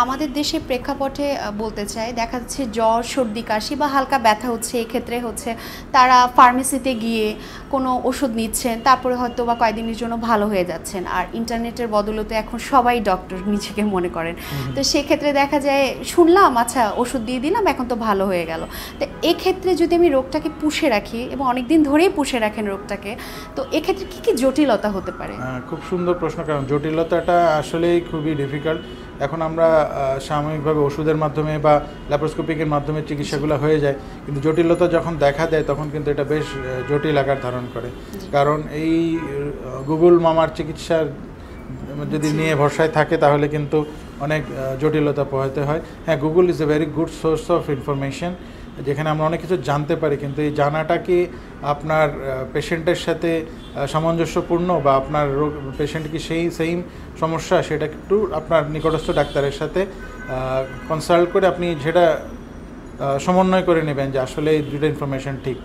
আমাদের দেশের প্রেক্ষাপটে বলতে চাই, দেখা যাচ্ছে জ্বর, সর্দি, কাশি বা হালকা ব্যথা হচ্ছে, এক্ষেত্রে হচ্ছে তারা ফার্মেসিতে গিয়ে কোনো ওষুধ নিচ্ছেন, তারপরে হয়তো বা কয়েকদিনের জন্য ভালো হয়ে যাচ্ছেন। আর ইন্টারনেটের বদৌলতে এখন সবাই ডক্টর নিজেকে মনে করেন। তো সেক্ষেত্রে দেখা যায় শুনলাম আচ্ছা ওষুধ দিয়ে দিলাম, এখন তো ভালো হয়ে গেল। তো এক্ষেত্রে যদি আমি রোগটাকে পুষে রাখি এবং অনেক দিন ধরেই পুষে রাখেন রোগটাকে, তো এক্ষেত্রে কী কী জটিলতা হতে পারে? খুব সুন্দর প্রশ্ন, কারণ জটিলতাটা আসলেই খুবই ডিফিকাল্ট। এখন আমরা সাময়িকভাবে ওষুধের মাধ্যমে বা ল্যাপারোস্কোপিকের মাধ্যমে চিকিৎসাগুলো হয়ে যায়, কিন্তু জটিলতা যখন দেখা দেয় তখন কিন্তু এটা বেশ জটিল আকার ধারণ করে। কারণ এই গুগল মামার চিকিৎসার যদি নিয়ে ভরসায় থাকে তাহলে কিন্তু অনেক জটিলতা পোহাতে হয়। হ্যাঁ, Google is a very good source of information, যেখানে আমরা অনেক কিছু জানতে পারি, কিন্তু এই জানাটা কি আপনার পেশেন্টের সাথে সামঞ্জস্যপূর্ণ বা আপনার রোগ পেশেন্ট কি সেম সমস্যা, সেটা একটু আপনার নিকটস্থ ডাক্তারের সাথে কনসাল্ট করে আপনি সেটা সমন্বয় করে নেবেন যে আসলে এই দুটো ইনফরমেশন ঠিক,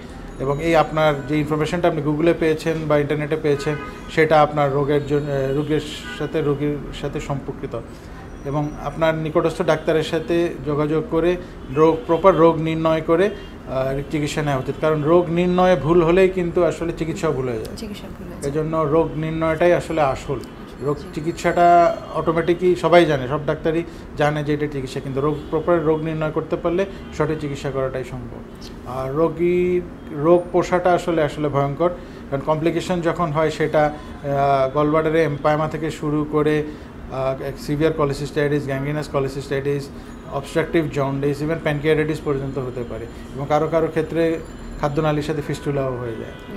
এবং এই আপনার যে ইনফরমেশনটা আপনি গুগলে পেয়েছেন বা ইন্টারনেটে পেয়েছেন সেটা আপনার রোগীর সাথে সম্পর্কিত, এবং আপনার নিকটস্থ ডাক্তারের সাথে যোগাযোগ করে প্রপার রোগ নির্ণয় করে চিকিৎসা নেওয়া উচিত। কারণ রোগ নির্ণয়ে ভুল হলেই কিন্তু আসলে চিকিৎসা ভুল হয়ে যায়। এজন্য রোগ নির্ণয়টাই আসলে আসল। রোগ চিকিৎসাটা অটোমেটিকই সবাই জানে, সব ডাক্তারই জানে যে এটা চিকিৎসা, কিন্তু প্রপার রোগ নির্ণয় করতে পারলে সঠিক চিকিৎসা করাটাই সম্ভব। আর রোগ পোষাটা আসলে ভয়ঙ্কর, কারণ কমপ্লিকেশন যখন হয় সেটা গলব্লাডারে এম্পাইমা থেকে শুরু করে severe cholecystitis, gangrenous cholecystitis, obstructive jaundice, even pancreatitis পর্যন্ত হতে পারে, এবং কারো কারো ক্ষেত্রে খাদ্যনালীর সাথে ফিস্টুলাও হয়ে যায়।